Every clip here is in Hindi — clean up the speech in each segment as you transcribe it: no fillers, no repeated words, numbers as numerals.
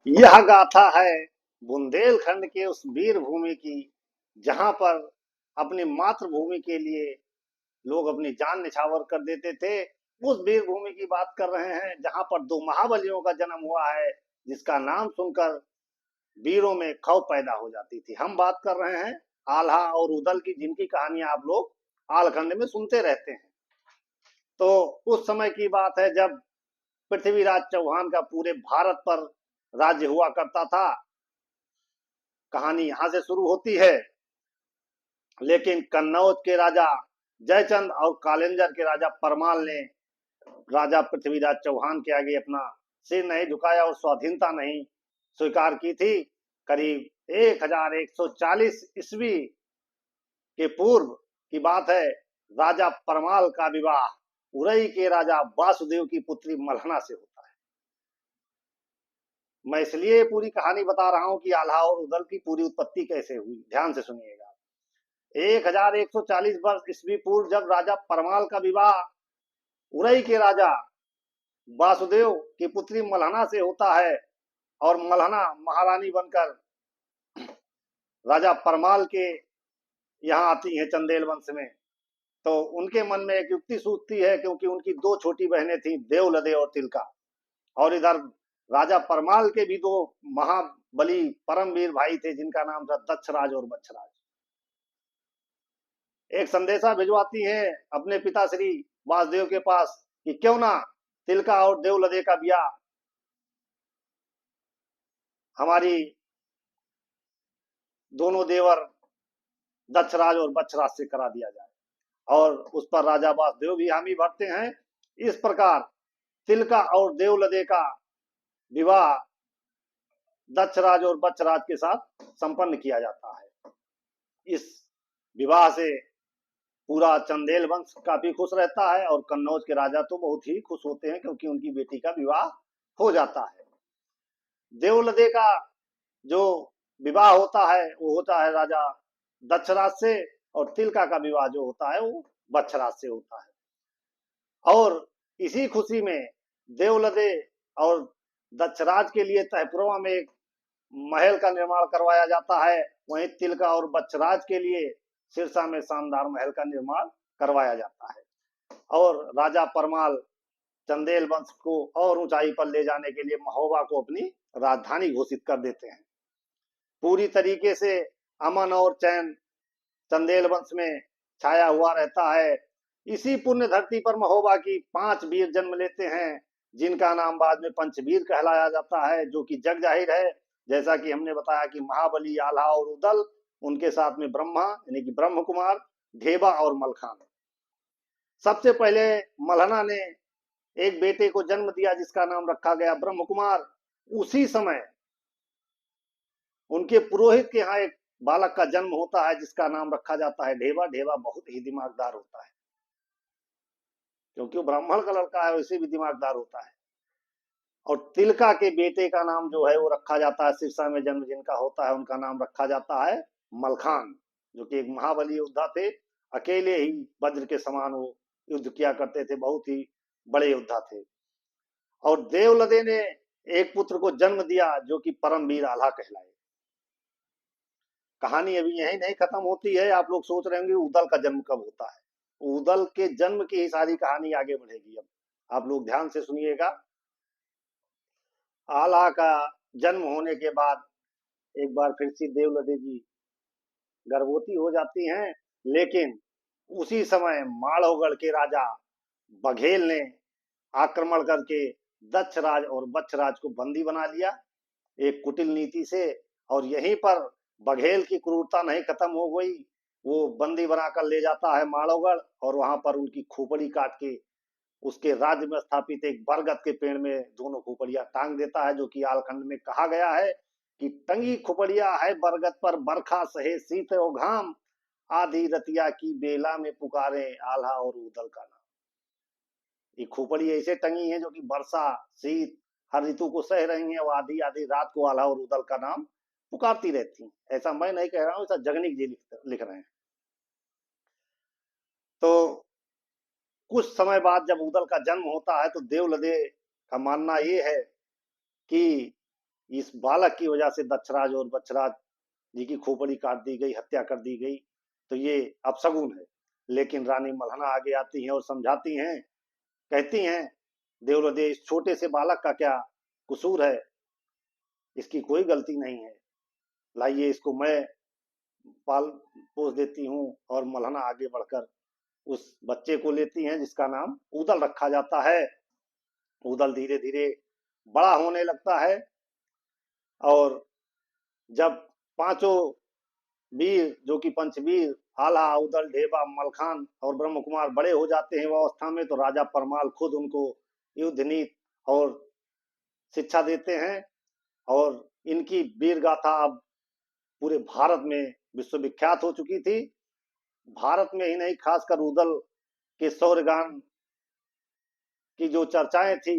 यह गाथा है बुंदेलखंड के उस वीर भूमि की, जहां पर अपनी मातृभूमि के लिए लोग अपनी जान निछावर कर देते थे। उस वीर भूमि की बात कर रहे हैं जहां पर दो महाबलियों का जन्म हुआ है, जिसका नाम सुनकर वीरों में खौफ पैदा हो जाती थी। हम बात कर रहे हैं आल्हा और उदल की, जिनकी कहानियां आप लोग आलखंड में सुनते रहते हैं। तो उस समय की बात है जब पृथ्वीराज चौहान का पूरे भारत पर राज्य हुआ करता था। कहानी यहां से शुरू होती है। लेकिन कन्नौज के राजा जयचंद और कालेंजर के राजा परमाल ने राजा पृथ्वीराज चौहान के आगे अपना सिर नहीं झुकाया और स्वाधीनता नहीं स्वीकार की थी। करीब 1140 ईस्वी के पूर्व की बात है। राजा परमाल का विवाह उरई के राजा वासुदेव की पुत्री मल्हना से होता है। मैं इसलिए पूरी कहानी बता रहा हूं कि आल्हा और उदल की पूरी उत्पत्ति कैसे हुई, ध्यान से सुनिएगा। 1140 वर्ष ईस्वी पूर्व जब राजा परमाल का विवाह उरई के राजा वासुदेव की पुत्री मल्हना से होता है और मल्हना महारानी बनकर राजा परमाल के यहाँ आती है चंदेल वंश में, तो उनके मन में एक युक्ति सूझती है, क्योंकि उनकी दो छोटी बहनें थीं, देवलदे और तिलका। और इधर राजा परमाल के भी दो महाबली परमवीर भाई थे, जिनका नाम था दक्षराज और बच्छराज। एक संदेशा भिजवाती हैं अपने पिता श्री वासुदेव के पास कि क्यों ना तिलका और देवलदे का ब्याह हमारी दोनों देवर दक्षराज और बच्छराज से करा दिया जाए। और उस पर राजा वासुदेव भी हामी भरते हैं। इस प्रकार तिलका और देवलदे का विवाह दक्षराज और बच्छराज के साथ संपन्न किया जाता है। इस विवाह से पूरा चंदेल वंश काफी खुश रहता है और कन्नौज के राजा तो बहुत ही खुश होते हैं, क्योंकि उनकी बेटी का विवाह हो जाता है। देवलदे का जो विवाह होता है वो होता है राजा दक्षराज से, और तिलका का विवाह जो होता है वो बच्छराज से होता है। और इसी खुशी में देवलदे और दक्षराज के लिए तहपुरवा में एक महल का निर्माण करवाया जाता है। वहीं तिलका और बच्छराज के लिए सिरसा में शानदार महल का निर्माण करवाया जाता है। और राजा परमाल चंदेल वंश को और ऊंचाई पर ले जाने के लिए महोबा को अपनी राजधानी घोषित कर देते हैं। पूरी तरीके से अमन और चैन चंदेल वंश में छाया हुआ रहता है। इसी पुण्य धरती पर महोबा की 5 वीर जन्म लेते हैं, जिनका नाम बाद में पंचवीर कहलाया जाता है, जो कि जग जाहिर है। जैसा कि हमने बताया कि महाबली, आल्हा और उदल, उनके साथ में ब्रह्मा यानी कि ब्रह्म कुमार, ढेबा और मलखान। सबसे पहले मल्हना ने एक बेटे को जन्म दिया जिसका नाम रखा गया ब्रह्म कुमार। उसी समय उनके पुरोहित के यहाँ एक बालक का जन्म होता है जिसका नाम रखा जाता है ढेबा। ढेबा बहुत ही दिमागदार होता है, क्योंकि वो ब्राह्मण का लड़का है, वैसे भी दिमागदार होता है। और तिलका के बेटे का नाम जो है वो रखा जाता है, सिरसा में जन्म जिनका होता है उनका नाम रखा जाता है मलखान, जो कि एक महाबली योद्धा थे। अकेले ही वज्र के समान वो युद्ध किया करते थे, बहुत ही बड़े योद्धा थे। और देवलदे ने एक पुत्र को जन्म दिया जो कि परमवीर आल्हा कहलाए। कहानी अभी यही नहीं खत्म होती है। आप लोग सोच रहे होंगे उदल का जन्म कब होता है। उदल के जन्म की ही सारी कहानी आगे बढ़ेगी। अब आप लोग ध्यान से सुनिएगा। आल्हा का जन्म होने के बाद एक बार फिर से देवलदे जी गर्भवती हो जाती हैं। लेकिन उसी समय माड़ोगढ़ के राजा बघेल ने आक्रमण करके दक्षराज और बच्छराज को बंदी बना लिया एक कुटिल नीति से। और यहीं पर बघेल की क्रूरता नहीं खत्म हो गई। वो बंदी बनाकर ले जाता है माड़ोगढ़ और वहां पर उनकी खोपड़ी काट के उसके राज्य में स्थापित एक बरगद के पेड़ में दोनों खोपड़ियां टांग देता है, जो कि आलखंड में कहा गया है कि टंगी खोपड़िया है बरगद पर, बरखा सहे शीत और घाम, आधी रतिया की बेला में पुकारे आल्हा और उदल का नाम। ये खोपड़ी ऐसे टंगी है जो कि वर्षा शीत हर ऋतु को सह रही हैं, और आधी आधी रात को आल्हा और उदल का नाम पुकारती रहती हैं। ऐसा मैं नहीं कह रहा हूं, ऐसा जगनीक जी लिख रहे हैं। तो कुछ समय बाद जब उदल का जन्म होता है तो देवलदे का मानना ये है कि इस बालक की वजह से दक्षराज और बच्छराज जी की खोपड़ी काट दी गई, हत्या कर दी गई, तो ये अपशगुन है। लेकिन रानी मल्हना आगे आती हैं और समझाती हैं, कहती हैं, देवलदे इस छोटे से बालक का क्या कसूर है, इसकी कोई गलती नहीं है, लाइए इसको मैं पाल पोस देती हूँ। और मल्हना आगे बढ़कर उस बच्चे को लेती हैं जिसका नाम उदल रखा जाता है। उदल धीरे धीरे बड़ा होने लगता है और जब पांचों वीर जो कि पंचवीर आला, उदल, ढेबा, मलखान और ब्रह्म कुमार बड़े हो जाते हैं वो अवस्था में, तो राजा परमाल खुद उनको युद्ध नीति और शिक्षा देते हैं। और इनकी वीर गाथा अब पूरे भारत में विश्वविख्यात हो चुकी थी। भारत में ही नहीं, खासकर उदल के शौर्यगान की जो चर्चाएं थी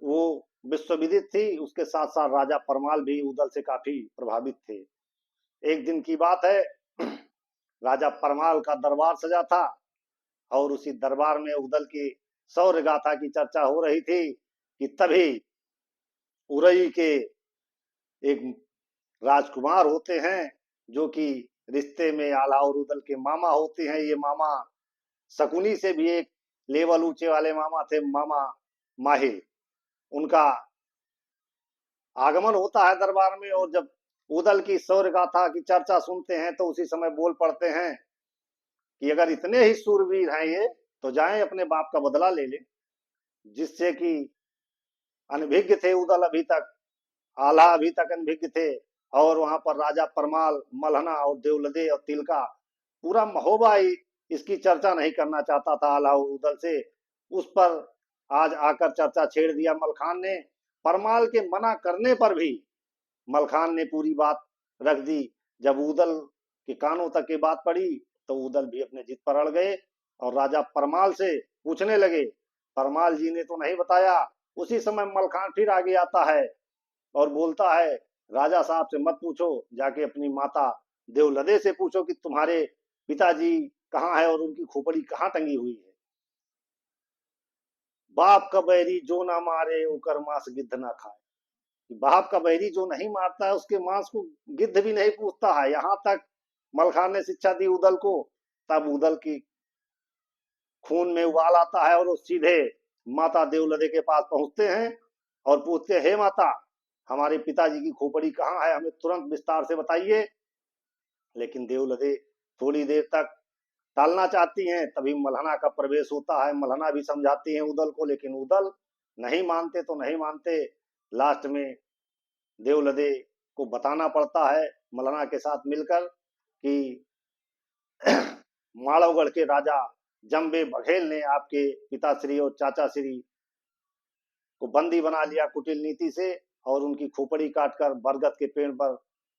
वो विश्वविदित थी। उसके साथ साथ राजा परमाल भी उदल से काफी प्रभावित थे। एक दिन की बात है, राजा परमाल का दरबार सजा था और उसी दरबार में उदल की शौर्य गाथा की चर्चा हो रही थी कि तभी उरई के एक राजकुमार होते हैं जो कि रिश्ते में आला और उदल के मामा होते हैं। ये मामा शकुनी से भी एक लेवल ऊंचे वाले मामा थे, मामा माहिल। उनका आगमन होता है दरबार में और जब उदल की शौर्य गाथा की चर्चा सुनते हैं तो उसी समय बोल पड़ते हैं कि अगर इतने ही सूरवीर हैं ये तो जाएं अपने बाप का बदला ले लें, जिससे कि अनभिज्ञ थे उदल अभी तक, आल्हा अभी तक अनभिज्ञ थे। और वहां पर राजा परमाल, मल्हना और देवलदे और तिलका, पूरा महोबा ही इसकी चर्चा नहीं करना चाहता था आल्हा और उदल से। उस पर आज आकर चर्चा छेड़ दिया मलखान ने। परमाल के मना करने पर भी मलखान ने पूरी बात रख दी। जब उदल के कानों तक ये बात पड़ी तो उदल भी अपने जिद पर अड़ गए और राजा परमाल से पूछने लगे। परमाल जी ने तो नहीं बताया। उसी समय मलखान फिर आगे आता है और बोलता है, राजा साहब से मत पूछो, जाके अपनी माता देवलदे से पूछो कि तुम्हारे पिताजी कहाँ है और उनकी खोपड़ी कहाँ टंगी हुई है। बाप का बैरी जो ना मारे उकर मांस गिद्ध ना खाए। बाप का बैरी जो नहीं मारता है उसके मांस को गिद्ध भी नहीं पूछता है। यहां तक मलखान ने शिक्षा दी उदल को। तब उदल की खून में उबाल आता है और वो सीधे माता देवलदे के पास पहुंचते हैं और पूछते हैं, हे माता, हमारे पिताजी की खोपड़ी कहाँ है, हमें तुरंत विस्तार से बताइए। लेकिन देवलदे थोड़ी देर तक टालना चाहती हैं। तभी मल्हना का प्रवेश होता है। मल्हना भी समझाती हैं उदल को, लेकिन उदल नहीं मानते तो नहीं मानते। लास्ट में देवलदे को बताना पड़ता है मल्हना के साथ मिलकर कि माड़वगढ़ के राजा जम्बे बघेल ने आपके पिताश्री और चाचा श्री को बंदी बना लिया कुटिल नीति से और उनकी खोपड़ी काटकर बरगद के पेड़ पर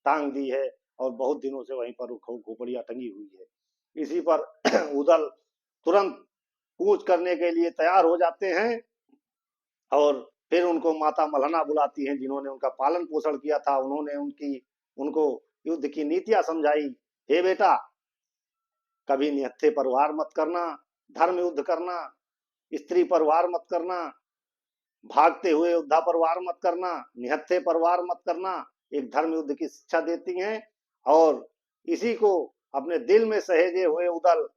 टांग दी है और बहुत दिनों से वहीं पर खोपड़ियां टंगी हुई है। इसी पर उदल तुरंत कूच करने के लिए तैयार हो जाते हैं और फिर उनको माता मल्हना बुलाती हैं जिन्होंने उनका पालन पोषण किया था। उन्होंने उनको युद्ध की नीतियां समझाई। हे बेटा, कभी निहत्थे पर वार मत करना, धर्म युद्ध करना, स्त्री पर वार मत करना, भागते हुए योद्धा पर वार मत करना, निहत्थे पर वार मत करना, एक धर्म युद्ध की शिक्षा देती हैं। और इसी को अपने दिल में सहेजे हुए उदल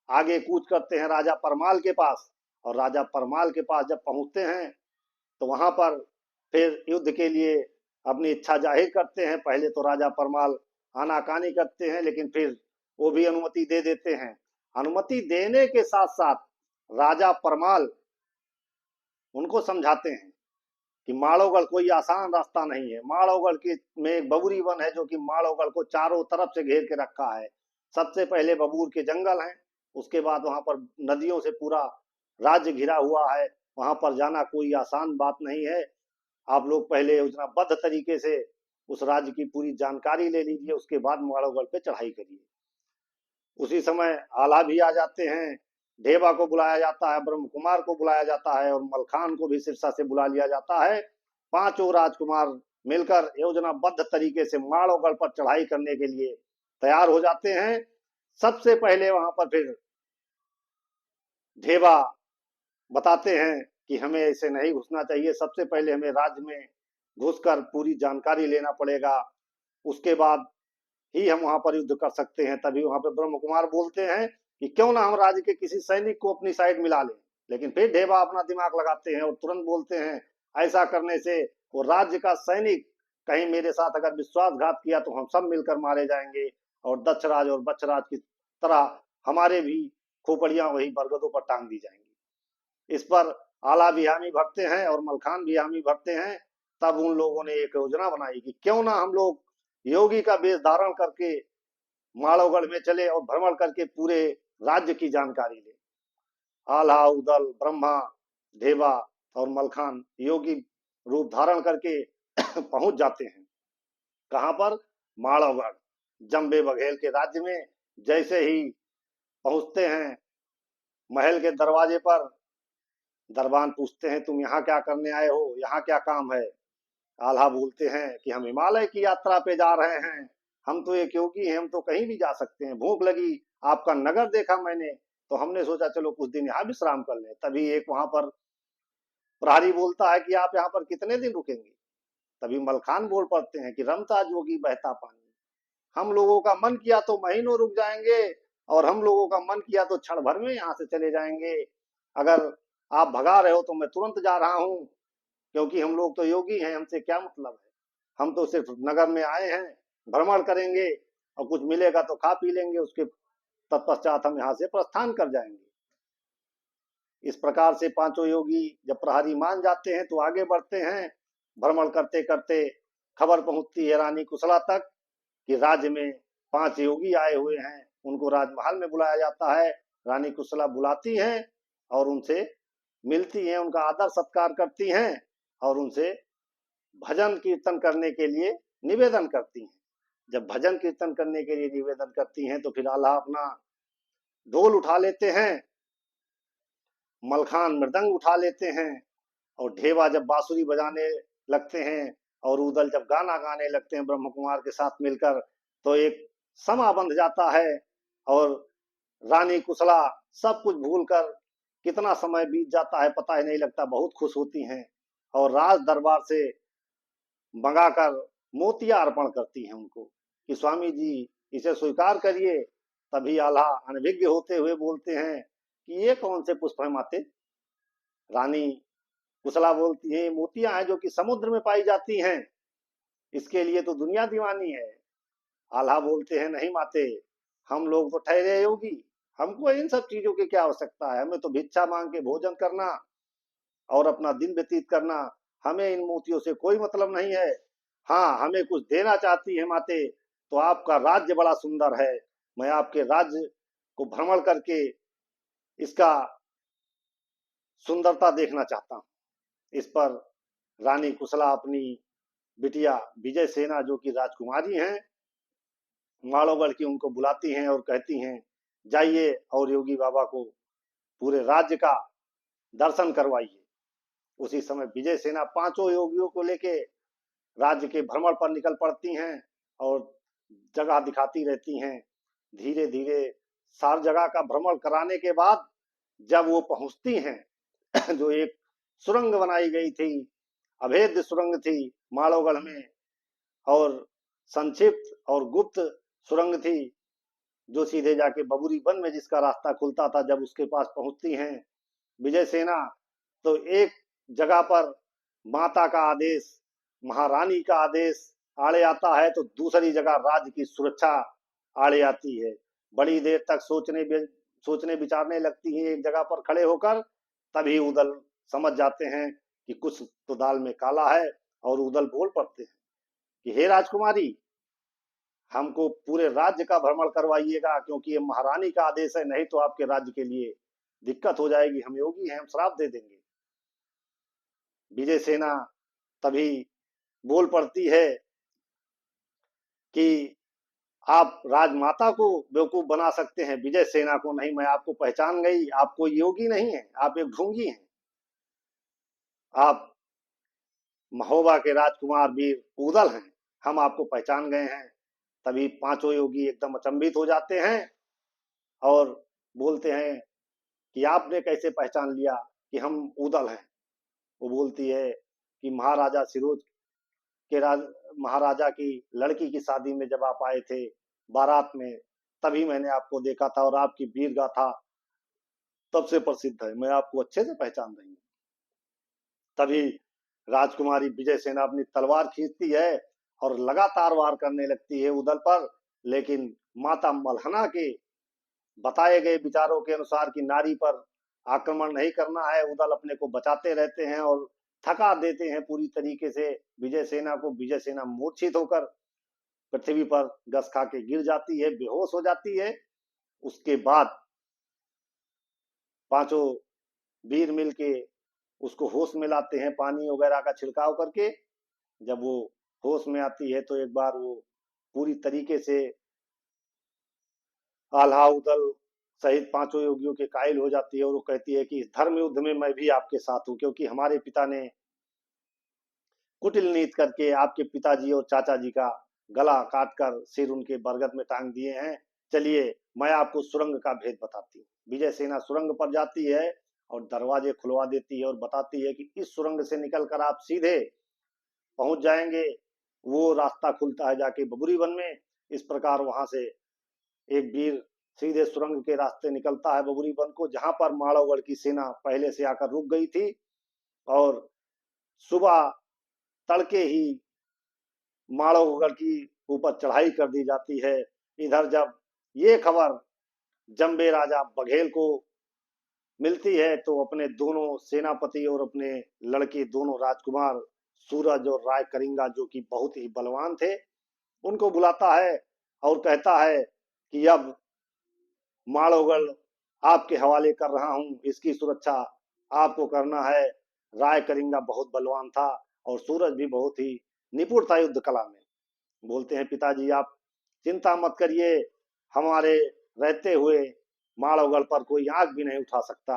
आगे कूच करते हैं राजा परमाल के पास। और राजा परमाल के पास जब पहुंचते हैं तो वहां पर फिर युद्ध के लिए अपनी इच्छा जाहिर करते हैं। पहले तो राजा परमाल आनाकानी करते हैं, लेकिन फिर वो भी अनुमति दे देते हैं। अनुमति देने के साथ साथ राजा परमाल उनको समझाते हैं कि माड़ोगढ़ कोई आसान रास्ता नहीं है। माड़ोगढ़ के में एक बबूरी वन है जो कि माड़ोगढ़ को चारों तरफ से घेर के रखा है। सबसे पहले बबूर के जंगल हैं, उसके बाद वहां पर नदियों से पूरा राज्य घिरा हुआ है। वहां पर जाना कोई आसान बात नहीं है। आप लोग पहले योजनाबद्ध तरीके से उस राज्य की पूरी जानकारी ले लीजिए, उसके बाद माड़ोगढ़ पे चढ़ाई करिए। उसी समय आला भी आ जाते हैं, ढेबा को बुलाया जाता है, ब्रह्म कुमार को बुलाया जाता है और मलखान को भी सिरसा से बुला लिया जाता है। पांचों राजकुमार मिलकर योजनाबद्ध तरीके से माड़ोगढ़ पर चढ़ाई करने के लिए तैयार हो जाते हैं। सबसे पहले वहां पर फिर ढेबा बताते हैं कि हमें ऐसे नहीं घुसना चाहिए, सबसे पहले हमें राज्य में घुसकर पूरी जानकारी लेना पड़ेगा, उसके बाद ही हम वहां पर युद्ध कर सकते हैं। तभी वहां पर ब्रह्म कुमार बोलते हैं कि क्यों ना हम राज्य के किसी सैनिक को अपनी साइड मिला लें। लेकिन फिर ढेबा अपना दिमाग लगाते हैं और तुरंत बोलते हैं ऐसा करने से वो राज्य का सैनिक कहीं मेरे साथ अगर विश्वासघात किया तो हम सब मिलकर मारे जाएंगे और दक्षराज और बच्छराज की तरह हमारे भी खोपड़ियां वही बरगदों पर टांग दी जाएंगी। इस पर आला भी हामी भरते हैं और मलखान भी हामी भरते हैं। तब उन लोगों ने एक योजना बनाई कि क्यों ना हम लोग योगी का वेश धारण करके माड़ोगढ़ में चले और भ्रमण करके पूरे राज्य की जानकारी ले। आल्हा, उदल, ब्रह्मा, ढेबा और मलखान योगी रूप धारण करके पहुंच जाते हैं। कहां पर? माड़ोगढ़, जम्बे बघेल के राज्य में। जैसे ही पहुंचते हैं महल के दरवाजे पर, दरबान पूछते हैं तुम यहाँ क्या करने आए हो, यहाँ क्या काम है? आल्हा बोलते हैं कि हम हिमालय की यात्रा पे जा रहे हैं, हम तो एक योगी हैं, हम तो कहीं भी जा सकते हैं। भूख लगी, आपका नगर देखा मैंने, तो हमने सोचा चलो कुछ दिन यहाँ विश्राम कर लें। तभी एक वहां पर प्रहरी बोलता है कि आप यहाँ पर कितने दिन रुकेंगे? तभी मलखान बोल पड़ते हैं कि रमता जोगी बहता पानी। हम लोगों का मन किया तो महीनों रुक जाएंगे और हम लोगों का मन किया तो क्षण भर में यहाँ से चले जाएंगे। अगर आप भगा रहे हो तो मैं तुरंत जा रहा हूँ, क्योंकि हम लोग तो योगी हैं, हमसे क्या मतलब है। हम तो सिर्फ नगर में आए हैं, भ्रमण करेंगे और कुछ मिलेगा तो खा पी लेंगे, उसके तत्पश्चात हम यहाँ से प्रस्थान कर जाएंगे। इस प्रकार से पांचों योगी जब प्रहरी मान जाते हैं तो आगे बढ़ते हैं। भ्रमण करते करते खबर पहुंचती है रानी कुशला तक कि राज्य में 5 योगी आए हुए हैं। उनको राजमहल में बुलाया जाता है। रानी कुशला बुलाती हैं और उनसे मिलती हैं, उनका आदर सत्कार करती हैं और उनसे भजन कीर्तन करने के लिए निवेदन करती हैं। जब भजन कीर्तन करने के लिए निवेदन करती हैं तो फिर आल्हा अपना ढोल उठा लेते हैं, मलखान मृदंग उठा लेते हैं और ढेबा जब बांसुरी बजाने लगते हैं और उदल जब गाना गाने लगते हैं ब्रह्म कुमार के साथ मिलकर, तो एक समा बंध जाता है और रानी कुशला सब कुछ भूलकर, कितना समय बीत जाता है पता ही नहीं लगता, बहुत खुश होती हैं और राज दरबार से मंगाकर मोतिया अर्पण करती हैं उनको कि स्वामी जी इसे स्वीकार करिए। तभी आल्हा अनभिज्ञ होते हुए बोलते हैं कि ये कौन से पुष्प है माते? रानी कुशला बोलती है मोतियां हैं जो कि समुद्र में पाई जाती हैं, इसके लिए तो दुनिया दीवानी है। आल्हा बोलते हैं नहीं माते, हम लोग तो ठहरे योगी, हमको इन सब चीजों की क्या आवश्यकता है, हमें तो भिक्षा मांग के भोजन करना और अपना दिन व्यतीत करना, हमें इन मोतियों से कोई मतलब नहीं है। हाँ, हमें कुछ देना चाहती है माते तो आपका राज्य बड़ा सुंदर है, मैं आपके राज्य को भ्रमण करके इसका सुंदरता देखना चाहता हूँ। इस पर रानी कुशला अपनी बिटिया विजय सेना जो कि राजकुमारी हैं माड़ोगढ़ की, उनको बुलाती हैं और कहती हैं जाइए और योगी बाबा को पूरे राज्य का दर्शन करवाइए। उसी समय विजय सेना पांचों योगियों को लेके राज्य के भ्रमण पर निकल पड़ती हैं और जगह दिखाती रहती हैं। धीरे धीरे सार जगह का भ्रमण कराने के बाद जब वो पहुंचती हैं जो एक सुरंग बनाई गई थी, अभेद्य सुरंग थी माड़ोगढ़ में और संक्षिप्त और गुप्त सुरंग थी जो सीधे जाके बबुरी वन में जिसका रास्ता खुलता था, जब उसके पास पहुंचती हैं विजय सेना तो एक जगह पर माता का आदेश, महारानी का आदेश आड़े आता है तो दूसरी जगह राज्य की सुरक्षा आड़े आती है। बड़ी देर तक सोचने विचारने लगती है एक जगह पर खड़े होकर। तभी उदल समझ जाते हैं कि कुछ तो दाल में काला है और उदल बोल पड़ते हैं कि हे राजकुमारी, हमको पूरे राज्य का भ्रमण करवाइएगा, क्योंकि ये महारानी का आदेश है, नहीं तो आपके राज्य के लिए दिक्कत हो जाएगी, हम योगी हैं, हम श्राप दे देंगे। विजय सेना तभी बोल पड़ती है कि आप राजमाता को बेवकूफ बना सकते हैं, विजय सेना को नहीं। मैं आपको पहचान गई, आप कोई योगी नहीं है, आप एक ढोंगी हैं, आप महोबा के राजकुमार वीर उदल हैं, हम आपको पहचान गए हैं। तभी पांचों योगी एकदम अचंभित हो जाते हैं और बोलते हैं कि आपने कैसे पहचान लिया कि हम उदल हैं? वो बोलती है कि महाराजा सिरोज के महाराजा की लड़की की शादी में जब आप आए थे बारात में, तभी मैंने आपको देखा था और आपकी वीर गाथा तब से प्रसिद्ध है, मैं आपको अच्छे से पहचान रही हूँ। तभी राजकुमारी विजय सेना अपनी तलवार खींचती है और लगातार वार करने लगती है उदल पर, लेकिन माता मल्हना के बताए गए विचारों के अनुसार कि नारी पर आक्रमण नहीं करना है, उदल अपने को बचाते रहते हैं और थका देते हैं पूरी तरीके से विजय सेना को। विजय सेना मूर्छित होकर पृथ्वी पर घस खा के गिर जाती है, बेहोश हो जाती है। उसके बाद पांचों वीर मिलके उसको होश में लाते हैं पानी वगैरह का छिड़काव करके। जब वो होश में आती है तो एक बार वो पूरी तरीके से आल्हा उदल सहित पांचों योगियों के कायल हो जाती है और वो कहती है कि इस धर्म युद्ध में मैं भी आपके साथ हूं, क्योंकि हमारे पिता ने कुटिल नीति करके आपके पिताजी और चाचा जी का गला काटकर सिर उनके बरगद में टांग दिए हैं। चलिए मैं आपको सुरंग का भेद बताती हूँ। विजय सेना सुरंग पर जाती है और दरवाजे खुलवा देती है और बताती है कि इस सुरंग से निकलकर आप सीधे पहुंच जाएंगे। वो रास्ता खुलता है जाके बबुरी वन में। इस प्रकार वहां से एक वीर सीधे सुरंग के रास्ते निकलता है बबुरी वन को, जहां पर माड़ोगढ़ की सेना पहले से आकर रुक गई थी। और सुबह तड़के ही माड़ोगढ़ की ऊपर चढ़ाई कर दी जाती है। इधर जब ये खबर जम्बे राजा बघेल को मिलती है तो अपने दोनों सेनापति और अपने लड़के दोनों राजकुमार सूरज और राय करिंगा, जो कि बहुत ही बलवान थे, उनको बुलाता है और कहता है कि अब माड़ोगढ़ आपके हवाले कर रहा हूं, इसकी सुरक्षा आपको करना है। राय करिंगा बहुत बलवान था और सूरज भी बहुत ही निपुण था युद्ध कला में। बोलते हैं पिताजी आप चिंता मत करिए, हमारे रहते हुए माड़ोगढ़ पर कोई आंख भी नहीं उठा सकता।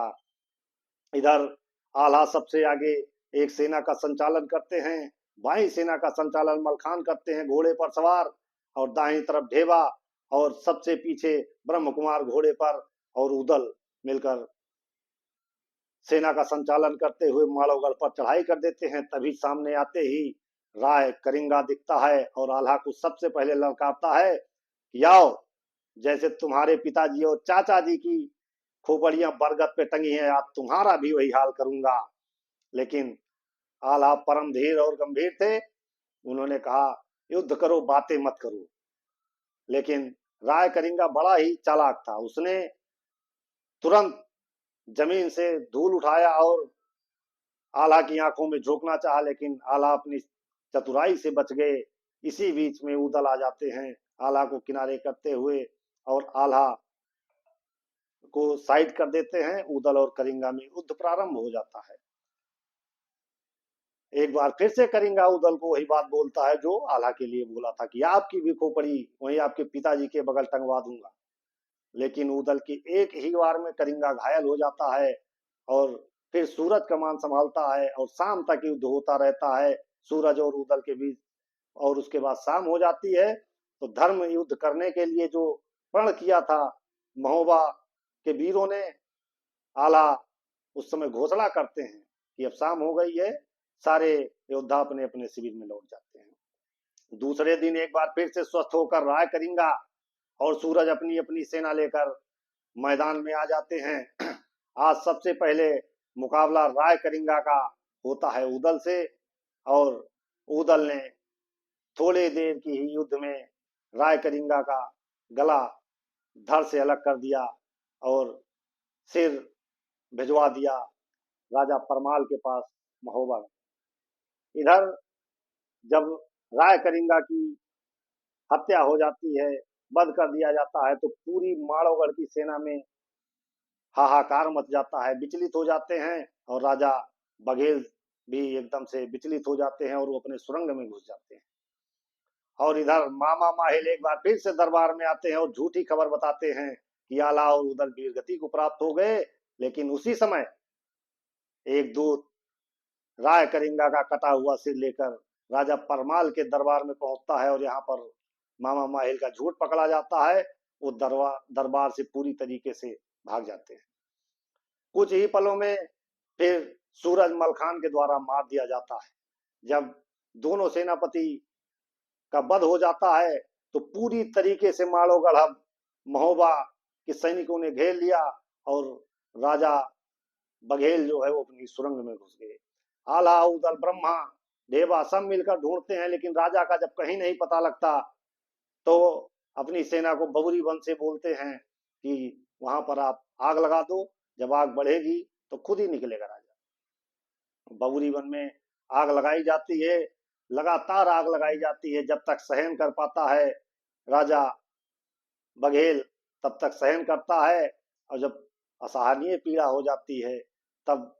इधर आल्हा सबसे आगे एक सेना का संचालन करते हैं, बाई सेना का संचालन मलखान करते हैं घोड़े पर सवार, और दाहिनी तरफ ढेबा, और सबसे पीछे ब्रह्म कुमार घोड़े पर, और उदल मिलकर सेना का संचालन करते हुए माड़ोगढ़ पर चढ़ाई कर देते हैं। तभी सामने आते ही राय करिंगा दिखता है और आल्हा को सबसे पहले ललकारता है कि आओ, जैसे तुम्हारे पिताजी और चाचा जी की खोपड़ियां बरगद पे टंगी हैं, आज तुम्हारा भी वही हाल करूंगा। लेकिन आल्हा परम धीर और गंभीर थे, उन्होंने कहा युद्ध करो, बातें मत करो। लेकिन राय करिंगा बड़ा ही चालाक था, उसने तुरंत जमीन से धूल उठाया और आल्हा की आंखों में झोंकना चाहा, लेकिन आल्हा अपनी चतुराई से बच गए। इसी बीच में उदल आ जाते हैं आल्हा को किनारे करते हुए और आल्हा को साइड कर देते हैं। उदल और करिंगा में युद्ध प्रारंभ हो जाता है। एक बार फिर से करिंगा उदल को वही बात बोलता है जो आल्हा के लिए बोला था कि आपकी भी खोपड़ी वहीं आपके पिताजी के बगल टंगवा दूंगा। लेकिन उदल की एक ही बार में करिंगा घायल हो जाता है और फिर सूरज कमान संभालता है और शाम तक युद्ध होता रहता है सूरज और उदल के बीच। और उसके बाद शाम हो जाती है तो धर्म युद्ध करने के लिए जो प्रण किया था महोबा के वीरों ने, आल्हा उस समय घोषणा करते हैं कि अब शाम हो गई है, सारे योद्धा अपने अपने शिविर में लौट जाते हैं। दूसरे दिन एक बार फिर से स्वस्थ होकर राय करिंगा और सूरज अपनी अपनी सेना लेकर मैदान में आ जाते हैं। आज सबसे पहले मुकाबला राय करिंगा का होता है उदल से, और उदल ने थोड़े देर की ही युद्ध में राय करिंगा का गला धड़ से अलग कर दिया और सिर भिजवा दिया राजा परमाल के पास महोबा में। इधर जब राय करिंगा की हत्या हो जाती है, वध कर दिया जाता है, तो पूरी माड़ोगढ़ की सेना में हाहाकार मच जाता है, विचलित हो जाते हैं और राजा बघेल भी एकदम से विचलित हो जाते हैं और वो अपने सुरंग में घुस जाते हैं। और इधर मामा माहिल एक बार फिर से दरबार में आते हैं और झूठी खबर बताते हैं कि आल्हा और उदल वीर गति को प्राप्त हो गए। लेकिन उसी समय एक दूत राय करिंगा का कटा हुआ सिर लेकर राजा परमाल के दरबार में पहुंचता है और यहाँ पर मामा माहिल का झूठ पकड़ा जाता है। वो दरबार से पूरी तरीके से भाग जाते हैं। कुछ ही पलों में फिर सूरज मलखान के द्वारा मार दिया जाता है। जब दोनों सेनापति का वध हो जाता है, तो पूरी तरीके से माड़ोगढ़ अब महोबा के सैनिकों ने घेर लिया और राजा बघेल जो है वो अपनी सुरंग में घुस गए। आल्हा उदल ब्रह्मा देवा सब मिलकर ढूंढते हैं, लेकिन राजा का जब कहीं नहीं पता लगता तो अपनी सेना को बबुरी वन से बोलते हैं कि वहां पर आप आग लगा दो, जब आग बढ़ेगी तो खुद ही निकलेगा राजा। बबुरी वन में आग लगाई जाती है, लगातार आग लगाई जाती है, जब तक सहन कर पाता है राजा बघेल तब तक सहन करता है, और जब असहनीय पीड़ा हो जाती है तब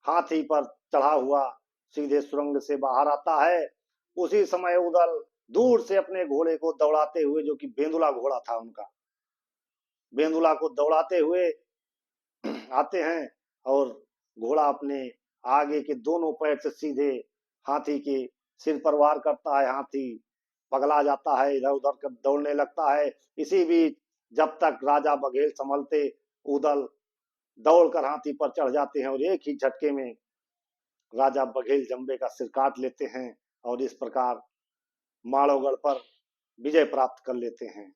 हाथी पर चढ़ा हुआ सीधे सुरंग से बाहर आता है। उसी समय उदल दूर से अपने घोड़े को दौड़ाते हुए, जो कि बेंदुला घोड़ा था उनका, बेंदुला को दौड़ाते हुए आते हैं और घोड़ा अपने आगे के दोनों पैर से सीधे हाथी के सिर पर वार करता है। हाथी पगला जाता है, इधर उधर कर दौड़ने लगता है। इसी बीच जब तक राजा बघेल संभलते, उदल दौड़कर हाथी पर चढ़ जाते हैं और एक ही झटके में राजा बघेल जंबे का सिर काट लेते हैं और इस प्रकार माड़ोगढ़ पर विजय प्राप्त कर लेते हैं।